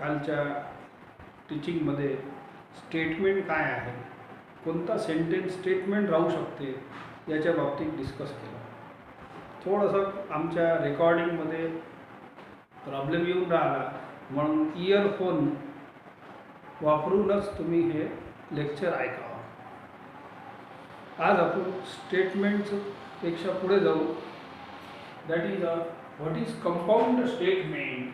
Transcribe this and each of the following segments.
कालच्या टीचिंगमध्ये स्टेटमेंट काय आहे, कोणता सेंटेन्स स्टेटमेंट राहू शकते याच्या बाबतीत डिस्कस केलं. थोडंसं आमच्या रेकॉर्डिंगमध्ये प्रॉब्लेम येऊन राहिला म्हणून इयरफोन वापरूनच तुम्ही हे लेक्चर ऐकावं. आज आपण स्टेटमेंटपेक्षा पुढे जाऊ. That is what is compound statement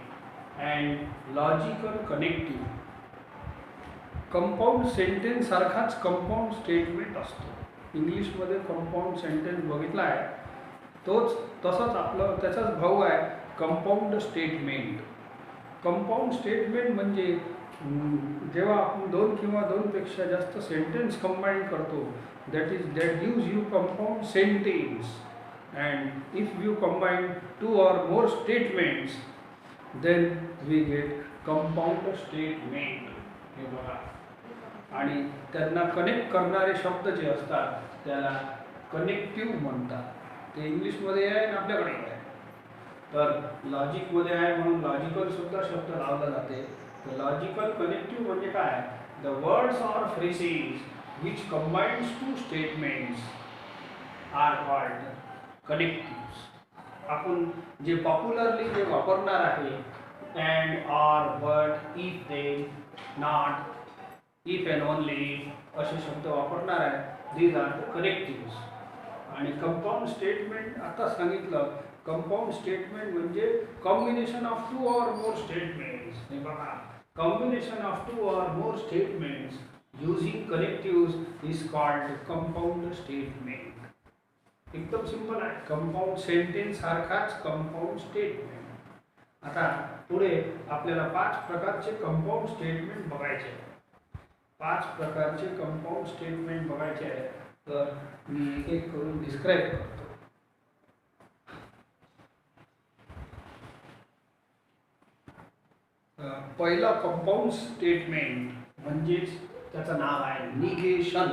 and logical connective. Compound sentence सारखाच कंपाऊंड स्टेटमेंट असतो. इंग्लिशमध्ये कंपाऊंड सेंटेन्स बघितला आहे तसंच आपलं त्याचाच भाऊ आहे कंपाऊंड स्टेटमेंट. कंपाऊंड स्टेटमेंट म्हणजे जेव्हा आपण दोन किंवा दोनपेक्षा जास्त सेंटेन्स कंबाईन करतो that gives you compound sentence. And if you combine 2 or more statements then we get compound statement. हे बघा, आणि त्यांना कनेक्ट करणारे शब्द जे असतात त्याला कनेक्टिव्ह म्हणतात. ते इंग्लिशमध्ये आहे आणि आपल्याकडे आहे. तर लॉजिकमध्ये आहे म्हणून लॉजिकल सुद्धा शब्द लावला जाते. तर लॉजिकल कनेक्टिव्ह म्हणजे काय? The words or phrases which combines 2 statements are called connectives. आपण जे पॉप्युलरली जे वापरणार आहे and, or, but, if, then, not, if and only असे शब्द वापरणार आहे. These are the connectives. आणि कंपाऊंड स्टेटमेंट आता सांगितलं. कंपाऊंड स्टेटमेंट म्हणजे combination of 2 or more statements. हे बघा, combination of 2 or more statements using connectives is called compound statement. एकदम सिंपल आहे. कंपाऊंड सेंटेन्स सारखाच कंपाऊंड स्टेटमेंट. आता पुढे आपल्याला 5 प्रकारचे कंपाऊंड स्टेटमेंट बघायचे. 5 प्रकारचे कंपाऊंड स्टेटमेंट बघायचे आहे. तर मी एक करून डिस्क्राईब करतो. पहिला कंपाऊंड स्टेटमेंट म्हणजेच त्याचं नाव आहे निगेशन.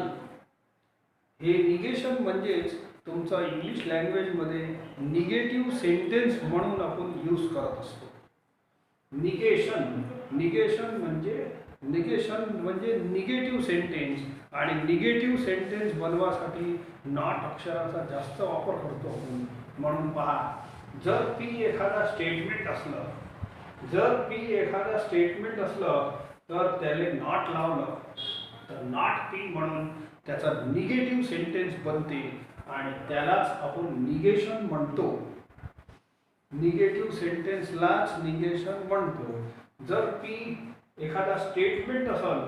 हे निगेशन म्हणजेच तुमचा इंग्लिश लँग्वेजमध्ये निगेटिव्ह सेंटेन्स म्हणून आपण यूज करत असतो. निगेशन म्हणजे निगेटिव्ह सेंटेन्स. आणि निगेटिव्ह सेंटेन्स बनवासाठी नॉट अक्षराचा जास्त वापर करतो आपण. म्हणून पहा, जर पी एखादा स्टेटमेंट असलं तर त्याला नॉट लावलं तर नॉट पी म्हणून त्याचा निगेटिव्ह सेंटेन्स बनते आणि त्यालाच आपण निगेशन म्हणतो. निगेटिव्ह सेंटेन्सलाच निगेशन म्हणतो. जर पी एखादा स्टेटमेंट असेल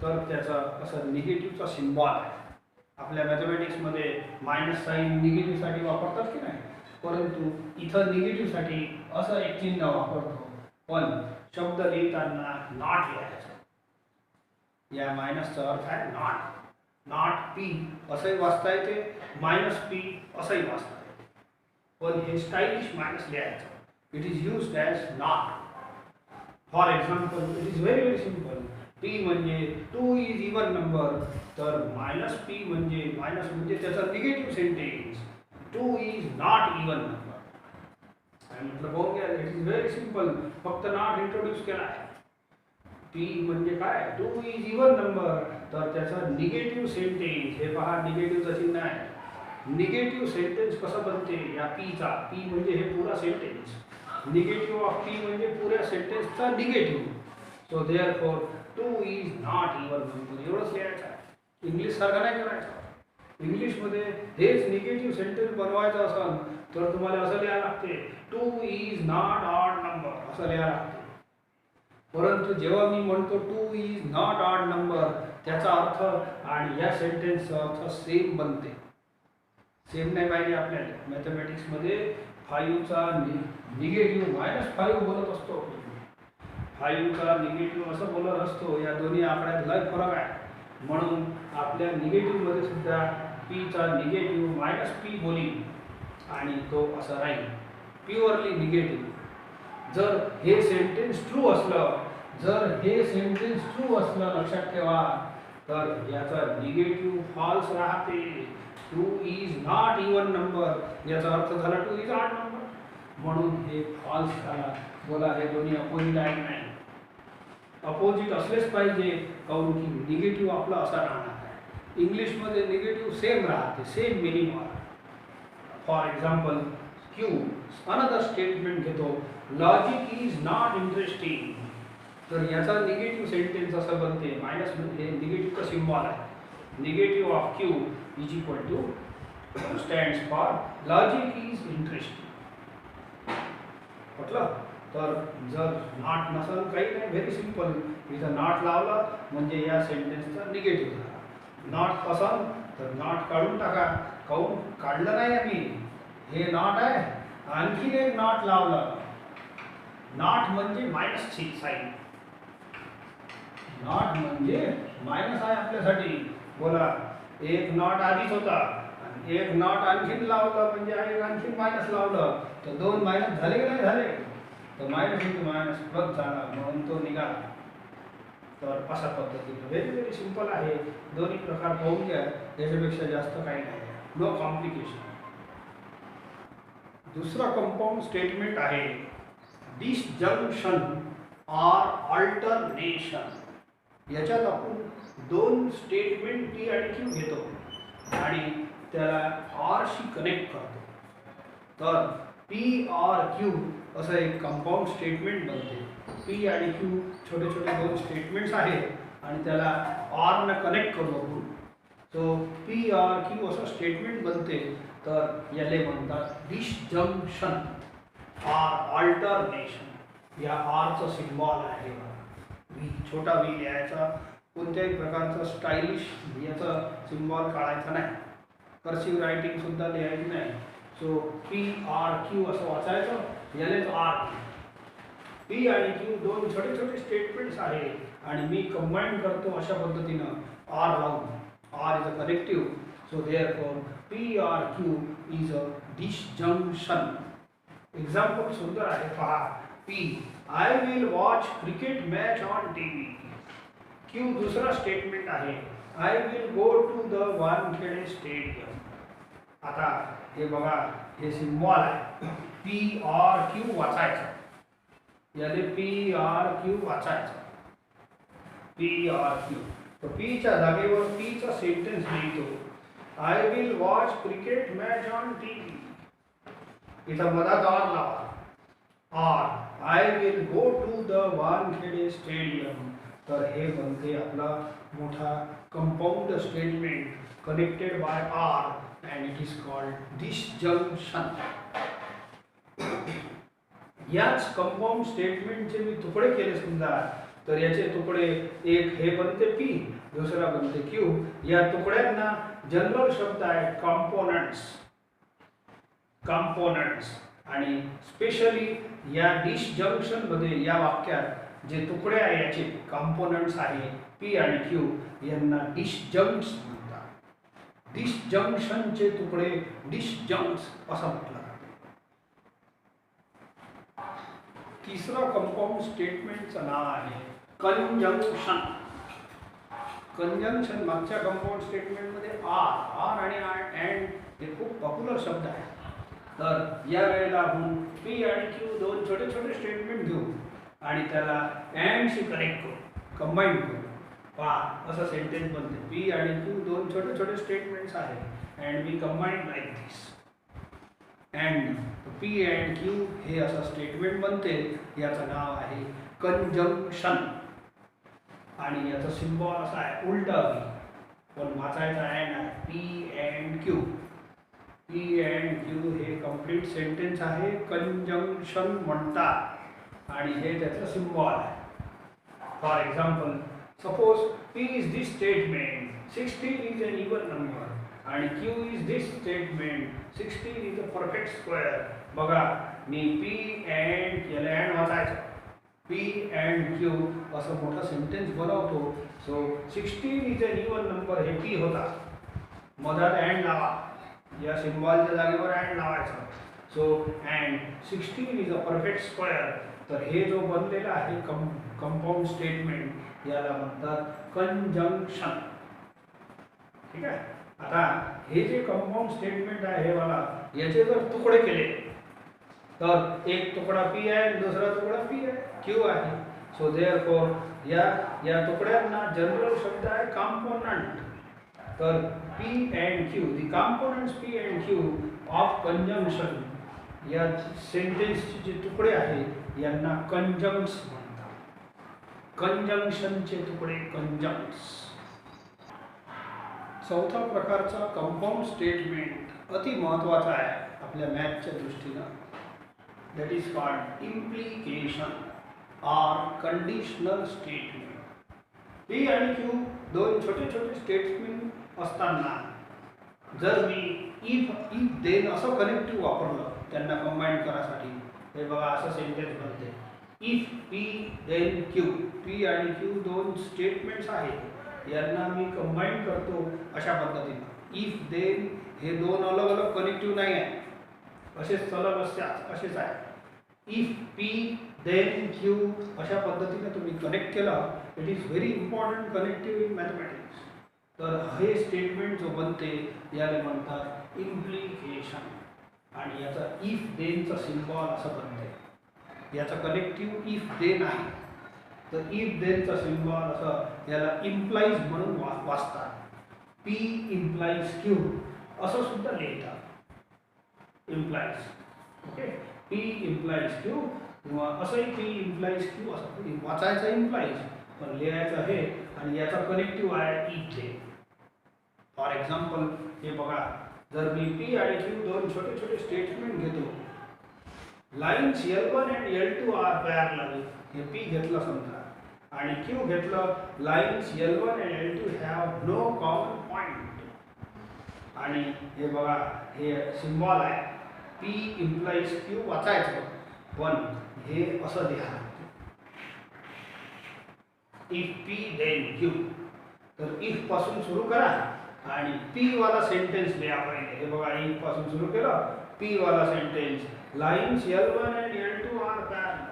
तर त्याचा असं निगेटिव्हचा सिम्बॉल आहे. आपल्या मॅथमॅटिक्समध्ये मायनस साईन निगेटिव्हसाठी वापरतात की नाही, परंतु इथं निगेटिव्हसाठी असं एक चिन्ह वापरतो. पण शब्द लिहिताना नॉट लिहायचं. या मायनसचा अर्थ आहे नॉट पी असंही वाचता येते, मायनस पी असंही वाचता येते. पण हे स्टाईलिश मायनस लिहायचं. It is used as not. For example, it is very simple. P म्हणजे 2 इज इवन नंबर, तर मायनस पी म्हणजे त्याचा negative sentence 2 is not even number. म्हटलं बघून घ्या, इट इज व्हेरी सिम्पल. फक्त नॉट इंट्रोड्यूस केला आहे. पी म्हणजे काय? 2 इज इवन नंबर, तर त्याचा निगेटिव्ह सेंटेन्स. हे पहा, निगेटिव्हचं चिन्ह आहे. निगेटिव्ह सेंटेन्स कसं बनते या पीचा? पी म्हणजे हे पुरा सेंटेन्स. निगेटिव्ह ऑफ पी म्हणजे पुऱ्या सेंटेन्सचा negative. So therefore 2 is not even number एवढंच लिहायचं आहे. इंग्लिश सारखं नाही करायचं. इंग्लिशमध्ये हेच निगेटिव्ह सेंटेन्स बनवायचं असेल तर तुम्हाला असं लिहायला लागते 2 इज नॉट ऑड नंबर असं लिहायला लागते. परंतु जेव्हा मी म्हणतो 2 इज नॉट ऑड नंबर, त्याचा अर्थ आणि या सेंटेन्सचा अर्थ सेम बनते. सेम नाही पाहिजे आपल्याला. मॅथमॅटिक्समध्ये 5चा निगेटिव्ह -5 बोलत असतो. 5चा निगेटिव्ह असं बोलत असतो. या दोन्ही आकड्यात लय फरक आहे. म्हणून आपल्या निगेटिव्हमध्ये सुद्धा पीचा निगेटिव्ह -p बोली आणि तो असा राहील प्युअरली निगेटिव्ह. जर हे सेंटेन्स ट्रू असलं लक्षात ठेवा, तर याचा निगेटिव्ह फॉल्स राहते. 2 इज नॉट इवन नंबर याचा अर्थ झाला 2 इज ऑड नंबर. म्हणून हे फॉल्स झाला. बोला, हे दोन्ही अपोजिट आहे नाही. अपोजिट असलेच पाहिजे, काहून की निगेटिव्ह आपला असा राहणार आहे. इंग्लिशमध्ये निगेटिव्ह सेम राहते, same meaning. For example q another statement घेतो, लॉजिक इज नॉट इंटरेस्टिंग. तर याचा निगेटिव्ह सेंटेन्स असं बनते, मायनस म्हणजे निगेटिव्हचा सिम्बॉल आहे. Negative of q is equal to stands for logic is interesting. म्हटलं तर जर नॉट नसल काही नाही, व्हेरी सिम्पल, इथं नॉट लावला म्हणजे या सेंटेन्सचा निगेटिव्ह झाला. नॉट असल तर नॉट काढून टाका. काढून काढलं नाही आम्ही, हे नॉट आहे, आणखीन एक नॉट लावलं. नॉट म्हणजे मायनसची साईन, नॉट म्हणजे मायनस आहे आपल्यासाठी. बोला, एक नॉट आधीच होता आणि एक नॉट आणखीन लावलं म्हणजे एक आणखीन मायनस लावलं, तर दोन मायनस झाले की नाही झाले, तर मायनस इंटू मायनस प्लस झाला, म्हणून तो निघाला. तर अशा पद्धतीने व्हेरी व्हेरी सिम्पल आहे. दोन्ही प्रकार पाहून घ्या, याच्यापेक्षा जास्त काही नाही, नो कॉम्प्लिकेशन. दुसरा कंपाऊंड स्टेटमेंट आहे डिसजंक्शन ऑर अल्टरनेशन. याच्यात आपण दोन स्टेटमेंट पी आणि क्यू घेतो आणि त्याला ऑरशी कनेक्ट करतो. तर पी ऑर क्यू असं एक कंपाऊंड स्टेटमेंट बनते. पी आणि क्यू छोटे छोटे दोन स्टेटमेंट्स आहेत आणि त्याला ऑरनं कनेक्ट करू आपण. सो पी ऑर क्यू असं स्टेटमेंट बनते, तर याले म्हणतात डिसजंक्शन ऑर अल्टरनेशन. या ऑरचं सिम्बॉल आहे व्ही, छोटा व्ही लिहायचा, कोणत्याही प्रकारचा स्टायलिश याचा सिम्बॉल काढायचा नाही, कर्सिव्ह रायटिंग सुद्धा लिहायची नाही. सो पी आर क्यू असं वाचायचं, यालेच आर. पी आणि क्यू दोन छोटे छोटे स्टेटमेंट्स आहे आणि मी कंबाईन करतो अशा पद्धतीनं आर लावून. Or is a connective, so therefore p or q is a disjunction. Example सुंदर आहे पहा. P, I will watch cricket match on TV. Q दुसरा स्टेटमेंट आहे, I will go to the Wankhede stadium. आता हे बघा, हे सिम्बॉल आहे, पी आर क्यू वाचायचं, याने पी आर क्यू वाचायचं, पी आर क्यू. तर पीच्या जागेवर पीचा सेंटेन्स लिहितो, I will watch cricket match on TV. इथं मधात आर लावा, or, I will go to the Wankhede stadium. तर हे बनते आपला मोठा compound statement connected by or and it is called disjunction. याच कंपाऊंड स्टेटमेंटचे मी तुकडे केले समजा, तर याचे तुकडे, एक हे बनते पी, दुसरा बनते क्यू. या तुकड्यांना जनरल शब्द आहे कॉम्पोनंट्स. कॉम्पोनंट्स. आणि स्पेशली या डिसजंक्शन मध्ये या वाक्यात जे तुकडे आहे याचे कॉम्पोनंट्स आहे पी आणि क्यू, यांना डिसजंक्ट्स म्हणतात. डिसजंक्शनचे तुकडे डिसजंक्ट्स असं म्हटलं जाते. तिसरा कंपाऊंड स्टेटमेंटचं नाव आहे कंजंक्शन. कंजंक्शन मागच्या कंपाऊंड स्टेटमेंटमध्ये आर, आर आणि अँड हे खूप पॉप्युलर शब्द आहे. तर या वेळेला आपण पी आणि क्यू दोन छोटे छोटे स्टेटमेंट घेऊ आणि त्याला अँडशी कनेक्ट करू, कंबाईन करू. पहा, असं सेंटेन्स बनते, पी आणि क्यू दोन छोटे छोटे स्टेटमेंट्स आहेत and we combine like this. And P and Q हे असं स्टेटमेंट बनते, याचं नाव आहे कंजंक्शन. आणि याचा सिम्बॉल असा आहे उलटा व्ही, पण वाचायचा अँड आहे, P and Q. P and Q हे कंप्लीट सेंटेन्स आहे, कंजंक्शन म्हणतात आणि हे त्याचं सिम्बॉल आहे. For example, suppose P is this statement, 16 is an even number and Q is this statement, 16 is a perfect square. बघा, मी P and याला and वाचायचं, P and Q असं मोठा सेंटेन्स बनवतो. So 16 is an even number हे P होता, मधात and लावा, या सिम्बॉलच्या जागेवर and लावायचं. So and 16 is a perfect square. तर हे जो बनलेला आहे कंपाऊंड स्टेटमेंट, याला म्हणतात कंजंक्शन. ठीक आहे. आता हे जे कंपाऊंड स्टेटमेंट आहे हे मला, याचे जर तुकडे केले तर एक तुकडा पी आहे, दुसरा तुकडा पी आहे, क्यू आहे. सो देअरफॉर या या तुकड्यांना जनरल शब्द आहे कॉम्पोनंट. तर P and Q, the components P and Q of conjunction, या सेंटेन्सचे जे तुकडे आहेत यांना कंजंक्ट्स म्हणतात. कंजंक्शनचे तुकडे कंजंक्ट्स. चौथा प्रकारचा कंपाऊंड स्टेटमेंट अति महत्त्वाचा आहे आपल्या मॅथच्या दृष्टीनं. That is called implication or conditional statement. P आणि Q दोन छोटे छोटे स्टेटमेंट असताना जर मी इफ देन असं कनेक्टिव्ह वापरलं त्यांना कंबाईन करायसाठी, हे बघा असं सेंटेन्स बनते. If P then Q. P आणि Q दोन स्टेटमेंट्स आहेत, यांना मी कंबाईन करतो अशा पद्धतीनं. इफ देन हे दोन अलग अलग कनेक्टिव्ह नाही आहे, असेच सलग असेच आहे. इफ P देन Q अशा पद्धतीने तुम्ही कनेक्ट केलं, it is very important connective in mathematics. तर हे स्टेटमेंट जो बनते याला म्हणतात इम्प्लिकेशन. आणि याचा इफ देनचा सिम्बॉल असं बनते. याचा कनेक्टिव्ह इफ देन आहे, तर इफ देनचा सिम्बॉल असं याला इम्प्लाइज म्हणून वाचतात. P इम्प्लाइज Q असं सुद्धा लिहितात. Implies, okay. P implies Q किंवा असंही P इम्प्लाइज Q असं वाचायचं इम्प्लाइज, पण लिहायचं हे. आणि याचा कनेक्टिव्ह आहे इफ देन. फॉर एक्झाम्पल हे बघा, जर मी P आणि Q दोन छोटे छोटे स्टेटमेंट घेतो, lines L1 and L2 are parallel. हे P घेतलं समजा आणि Q घेतलं, lines L1 and L2 have no common point. आणि हे बघा हे सिम्बॉल आहे P इम्प्लाइज Q वाचायचं, पण हे असं लिहा इफ P देन Q. तर इफ पासून सुरू करा आणि P वाला सेंटेन्स लिहा पहिले. हे बघा इफ पासून सुरू केलं, P वाला sentence, lines L1 and L2 are parallel.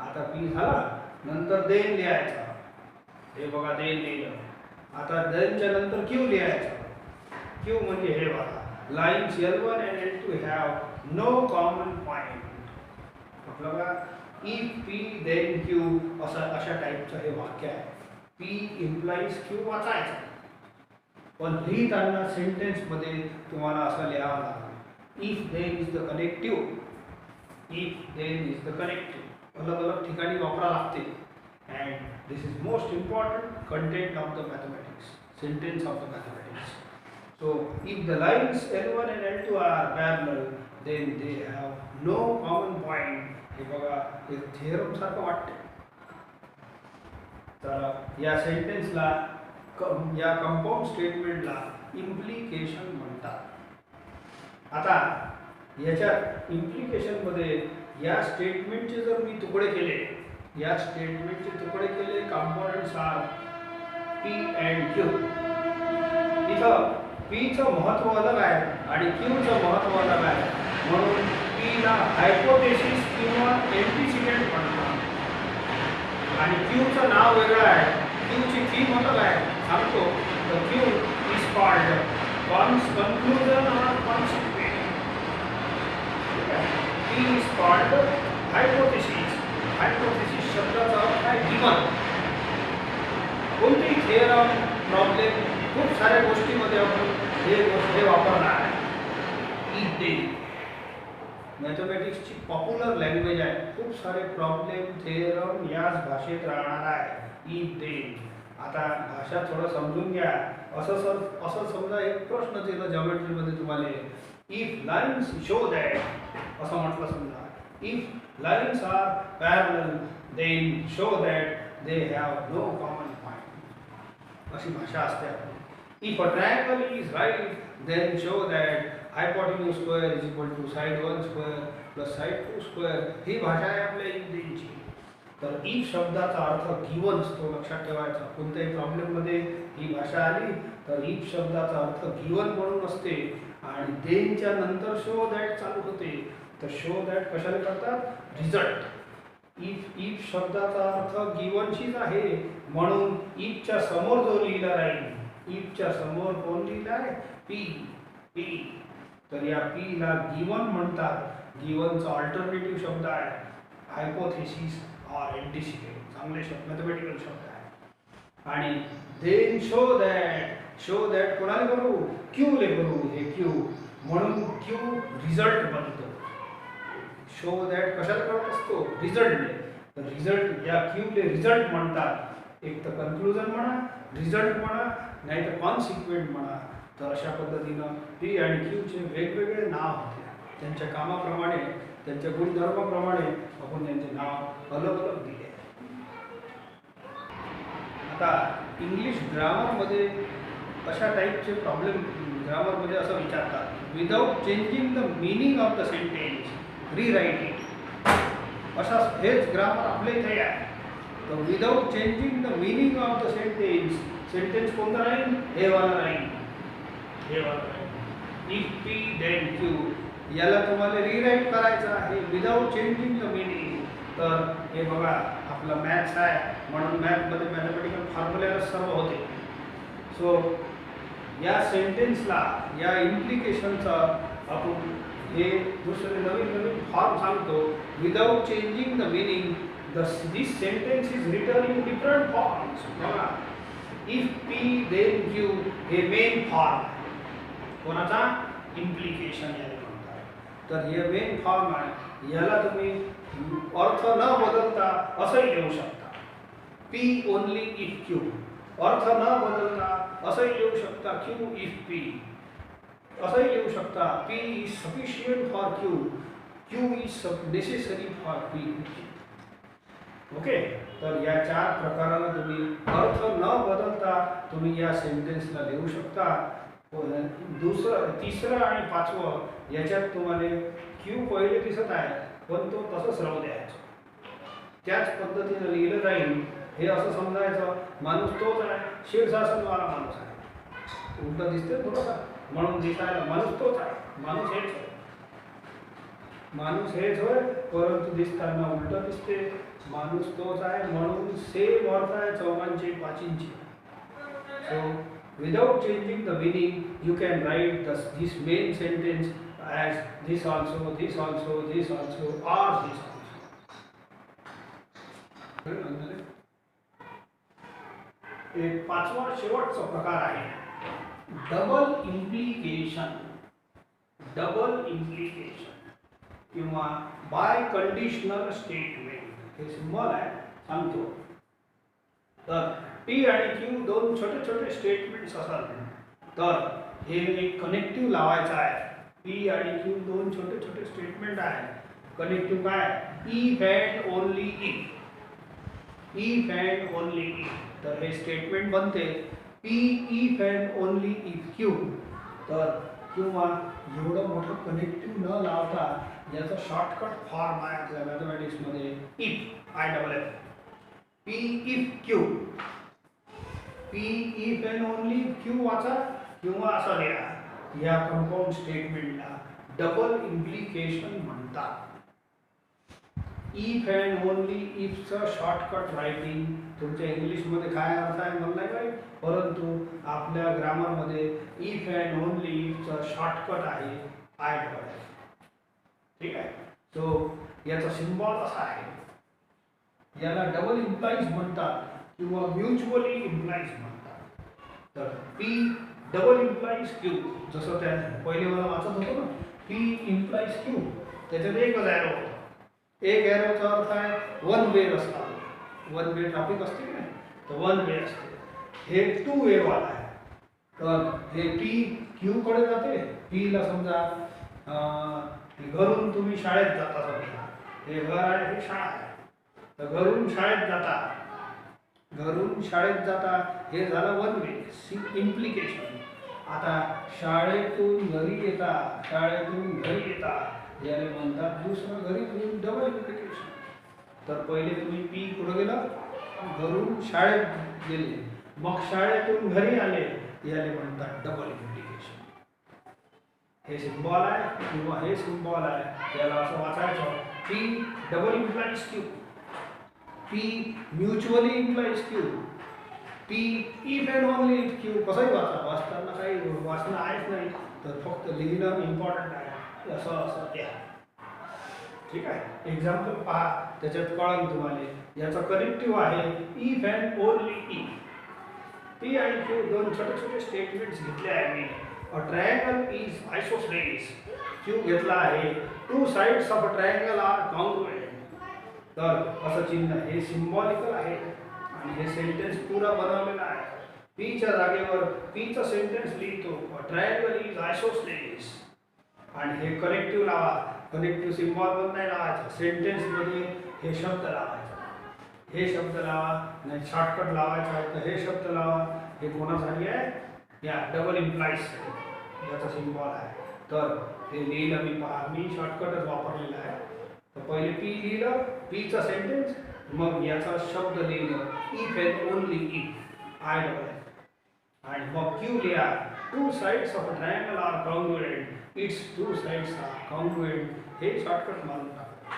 आता P झाला, नंतर देन लिहायचा. हे बघा देन लिहिलं. आता देनच्या नंतर Q लिहायचं. Q म्हणजे हे बघा, lines L1 and L2 have no common point. बघा इफ P देन Q अशा टाईपचं हे वाक्य आहे. P इम्प्लाइज Q वाचायचं, पण लिहिताना सेंटेन्समध्ये तुम्हाला असं लिहावं लागेल if then is the connective. If then is the connective अलग अलग ठिकाणी वापरा लागते. And this is most important content of the mathematics, sentence of the mathematics. So if the lines L1 and L2 are parallel, then they have no common point. हे बघा एक theorem सारखं वाटते. तर या सेंटेन्सला या कंपाऊंड स्टेटमेंटला इम्प्लिकेशन म्हणतात. आता याच्यात इम्प्लिकेशनमध्ये या स्टेटमेंटचे जर मी तुकडे केले, या स्टेटमेंटचे तुकडे केले, components are P and Q. इथं Pचं महत्त्व अलग आहे आणि Qचं महत्त्व अलग आहे. म्हणून Pला हायपोथेसिस किंवा एंटीसिडेंट म्हणतात आणि Qचं नाव वेगळं आहे. Qची थीम अलग आहे. सांगतो तर Q इज कॉल्ड कन्क्लुजन और consequence. P is called hypothesis. Hypothesis शब्दाचा अर्थ आहे गिवन. कोणतेही थिअरम, प्रॉब्लेम, खूप साऱ्या गोष्टीमध्ये आपण हे वापरणार आहे. इफ देन मॅथमॅटिक्सची पॉप्युलर लँग्वेज आहे. खूप सारे प्रॉब्लेम, थिअरम याच भाषेत राहणार आहे. If then. आता भाषा थोडं समजून घ्या. असं समजा एक प्रश्न दिला जॉमेट्रीमध्ये तुम्हाला, इफ लाईन्स शो दॅट असं म्हटलं समजा, if lines are parallel then show that they have no common point. अशी भाषा असते आपली. If a triangle is right, then show that hypotenuse square is equal to side 1 square plus side 2 square. ही भाषा आहे आपल्या इफ देनची. तर if शब्दाचा अर्थ गिवन असतो, लक्षात ठेवायचा. कोणत्याही प्रॉब्लेममध्ये ही भाषा आली तर इफ शब्दाचा अर्थ गिवन म्हणून असते आणि देनच्या नंतर शो दॅट चालू होते. तर शो दॅट कशाला करतात? रिझल्ट. इफ शब्दाचा अर्थ गिवनशीच आहे म्हणून इफच्या समोर जो लिहिला राहील, इफच्या समोर कोण लिहिला आहे? P. तर या P ला गिवन म्हणतात. गिवनचा अल्टरनेटिव्ह शब्द आहे हायपोथेसिस और एंटीसिपेट चांगले शब्द मॅथमॅटिकल शब्द आहे. आणि देन शो दॅट कोणाला करू क्यूले करू हे क्यू म्हणून क्यू रिझल्ट बनतो. शो दॅट कशाला करत असतो रिझल्टने. तर रिझल्ट या क्यूले रिझल्ट म्हणतात. एक तर कन्क्लुजन म्हणा रिझल्ट म्हणा नाही तर कॉन्सिक्वेंट म्हणा. तर अशा पद्धतीनं पी आणि क्यूचे वेगवेगळे नाव होते. त्यांच्या कामाप्रमाणे त्यांच्या गुणधर्माप्रमाणे आपण त्यांचे नाव अलग अलग दिले. आता इंग्लिश ग्रामरमध्ये अशा टाईपचे प्रॉब्लेम ग्रामरमध्ये असं विचारतात without changing the meaning of the sentence rewriting. अशा हेच ग्रामर आपल्या इथे आहे. तर without changing the meaning of the sentence कोणता राहील हे वाला राहील. इफ पी देन क्यू याला तुम्हाला रिराईट करायचं आहे विदाउट चेंजिंग द मिनिंग. तर हे बघा आपला मॅथ्स आहे म्हणून मॅथमध्ये मॅथमॅटिकल फॉर्म्युल्याला सर्व होते. सो या सेंटेन्सला या इम्प्लिकेशनचा आपण हे दुसरे नवीन फॉर्म सांगतो. Without changing the meaning this sentence is written in different forms. बघा इफ पी देन क्यू हे मेन फॉर्म कोणाचा इम्प्लिकेशन याला म्हणतात. तर हे मेन फॉर्म आहे. याला तुम्ही अर्थ न बदलता असंही लिहू शकता. पी ओनली इफ क्यू अर्थ न बदलता असंही लिहू शकता. क्यू इफ पी असंही लिहू शकता. P is sufficient for Q Q is necessary for P. Okay. तर या चार प्रकाराने तुम्ही अर्थ न बदलता तुम्ही या सेंटेन्सला लिहू शकता. दुसरं तिसरं आणि पाचवं याच्यात तुम्हाला क्यू पहिले दिसत आहे पण तो तसंच राहू द्यायचं. त्याच पद्धतीनं लिहिलं जाईल. हे असं समजायचं माणूस तोच आहे शीर्षासनवाला माणूस आहे. उलट दिसते थोडंसं म्हणून दिसायला माणूस तोच आहे. माणूस हेच होय परंतु दिसताना उलट दिसते. माणूस तोच आहे म्हणून सेम अर्थ आहे चौघांचे पाचींचे. So without changing the meaning you can write this main sentence as this also or this also. एक पाचवा शेवटचा प्रकार आहे डबल इम्प्लिकेशन किंवा बाय कंडिशनल स्टेटमेंट. हे सिंबल आहे सांगतो. तर पी आणि क्यू दोन छोटे छोटे स्टेटमेंट्स असतात. तर हे एक कनेक्टिव्ह लावायचं आहे. पी आणि क्यू दोन छोटे छोटे स्टेटमेंट आहे. कनेक्टिव्ह काय इफ अँड ओनली इफ. तर हे स्टेटमेंट बनते P if and only if Q. तर किंवा एवढं मोठं कनेक्टिव्ह न लावता याचा शॉर्टकट फॉर्म आहे आपल्या मॅथमॅटिक्समध्ये if IFF. P if Q. P if and only Q वाचा किंवा असं लिहा. या कंपाऊंड स्टेटमेंटला डबल इम्प्लिकेशन म्हणतात. इफ अँड ओनली इफचं शॉर्टकट रायटिंग तुमच्या इंग्लिशमध्ये काय अर्थ आहे मला नाही माहीत परंतु आपल्या ग्रामरमध्ये इफ अँड ओनली इफचं शॉर्टकट आहे IFF. ठीक आहे. सो याचा सिम्बॉल असा आहे. याला डबल इम्प्लाइज म्हणतात किंवा म्युच्युअली इम्प्लाइज म्हणतात. तर पी डबल इम्प्लाइज क्यू जसं त्या पहिले मला वाचत होतो ना पी इम्प्लाइज क्यू त्याच्यात एकच ॲरो होतो. एक ॲरोचा अर्थ आहे वन वे रस्ता. वन वे ट्रॅफिक असते की नाही तर वन वे असते. हे टू वे वाला आहे. तर हे पी क्यूकडे जाते. पीला समजा घरून तुम्ही शाळेत जाता समजा हे घर आहे हे शाळा आहे. तर घरून शाळेत जाता हे झालं वन वे इम्प्लिकेशन. आता शाळेतून घरी येता याला म्हणतात दुसरं घरी डबल इम्प्लिकेशन. तर पहिले तुम्ही पी कुठं गेला घरून शाळेत गेले मग शाळेतून घरी आले याला म्हणतात डबल इम्प्लिकेशन. हे सिम्बॉल आहे किंवा हे सिम्बॉल आहे. याला असं वाचायचं P double implies Q. P mutually implies Q. P if and only if Q. कसंही वाचताना काही वाचणं आहेच नाही तर फक्त लिहिणं इम्पॉर्टंट आहे. असं द्या. ठीक आहे. एक्झाम्पल पहा, त्याच्यात कळेल तुम्हाला. याचा कनेक्टिव्ह आहे if and only if. P आणि क्यू दोन छोटे छोटे स्टेटमेंट्स घेतले आहे मी. A triangle is isosceles. Q घेतला आहे two sides of a triangle are congruent. तर असं चिन्ह हे सिम्बॉलिकल आहे आणि हे सेंटेन्स पुरा बनवलेला आहे. पीच्या जागेवर पीचा सेंटेन्स लिहितो, अ ट्रायंगल इज आयसोसेलेस. आणि हे कनेक्टिव्ह लावा. कनेक्टिव्ह सिम्बॉल पण नाही लावायचा, सेंटेन्समध्ये हे शब्द लावायचा. हे शब्द लावा, नाही शॉर्टकट लावायचा आहे तर हे शब्द लावा. हे कोणासाठी आहे? या डबल इम्प्लाइज याचा सिम्बॉल आहे. तर हे लिहिलं मी, पहा मी शॉर्टकटच वापरलेला आहे. तर पहिले पी लिहिलं, पीचा सेंटेन्स, मग याचा शब्द लिहिलं if and only if, I double आहे. आणि मग क्यू लिहा, two sides of a triangle are congruent. It's two sides are congruent. हे शॉर्टकट मारून टाका.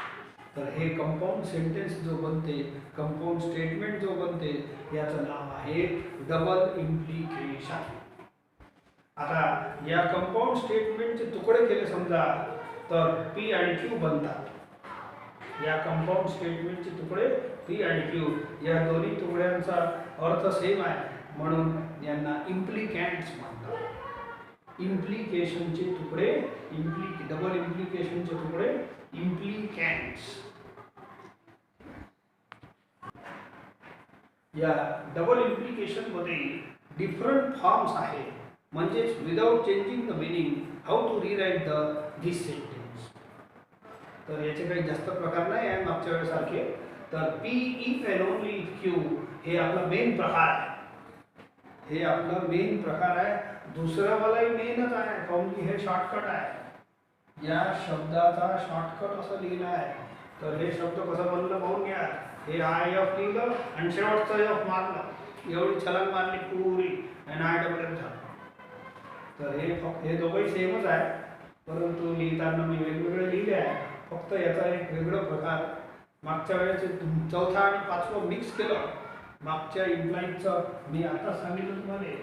तर हे कंपाऊंड सेंटेन्स जो बनते, कंपाऊंड स्टेटमेंट जो बनते, याचं नाव आहे डबल इम्प्लिकेशन. आता या कंपाऊंड स्टेटमेंटचे तुकडे केले समजा तर पी आणि क्यू बनतात. या कंपाऊंड स्टेटमेंटचे तुकडे पी आणि क्यू, या दोन्ही तुकड्यांचा अर्थ सेम आहे म्हणून यांना इम्प्लिकँट्स म्हणतात. इम्प्लिकेशनचे तुकडे, डबल इम्प्लिकेशनचे तुकडे इम्प्लिकँट्स. या डबल इम्प्लिकेशन मध्ये डिफरंट फॉर्म्स आहेत. म्हणजेच without changing the meaning how to rewrite this sentence. तर याचे काही जास्त प्रकार नाही आहे मागच्या वेळेसारखे. तर P if and only Q हे आपला मेन प्रकार आहे. हे आपलं मेन प्रकार आहे. दुसरं मलाही मेनच आहे, काऊन की हे शॉर्टकट आहे. या शब्दाचा शॉर्टकट असं लिहिलं आहे. तर हे शब्द कसं बनलं पाहून घ्या. हे आय एफ लिहिलं आणि शेवटचं एफ मारलं, एवढी छलांग मारली पुरी आणि आय डबल एफ झालं. तर हे दोघंही सेमच आहे, परंतु लिहिताना मी वेगवेगळे लिहिले आहे. फक्त याचा एक वेगळं प्रकार. मागच्या वेळेचे चौथा आणि पाचवं मिक्स केलं. मागच्या इम्प्लाइजचं मी आता सांगितलं तुम्हाला.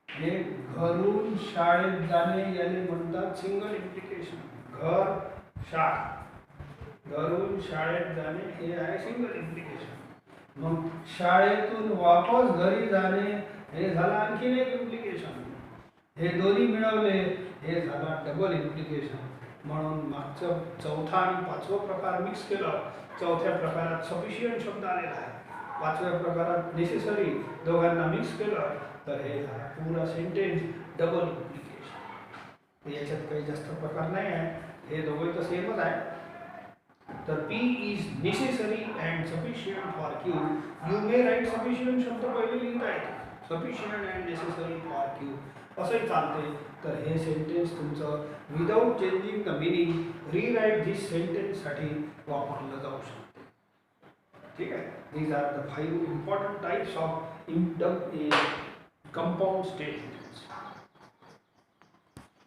हे घरून शाळेत जाणे याने म्हणतात सिंगल इम्प्लिकेशन. घर शाळा, घरून शाळेत जाणे हे आहे सिंगल इम्प्लिकेशन. मग शाळेतून वापस घरी जाणे हे झालं आणखीन एक इम्प्लिकेशन. हे दोन्ही मिळवले हे झाला डबल इम्प्लिकेशन. म्हणून मागचं चौथा आणि पाचवा प्रकार मिक्स केलं. चौथ्या प्रकारात सफिशियंट शब्द आलेला आहे, पाचव्या प्रकारात नेसेसरी, दोघांना मिक्स केलं तर हे झाला पूरा सेंटेन्स डबल इम्प्लिकेशन. याच्यात काही जास्त प्रकार नाही आहे, हे दोघे तर सेमच आहे. तर P is necessary and sufficient for Q. You may write sufficient शब्द पहिले लिहिता येते, sufficient and necessary for Q असंही चालते. तर हे सेंटेन्स तुमचं without changing the meaning rewrite this सेंटेन्ससाठी वापरलं जाऊ शकते. ठीक आहे. These are the 5 important types of compound statements.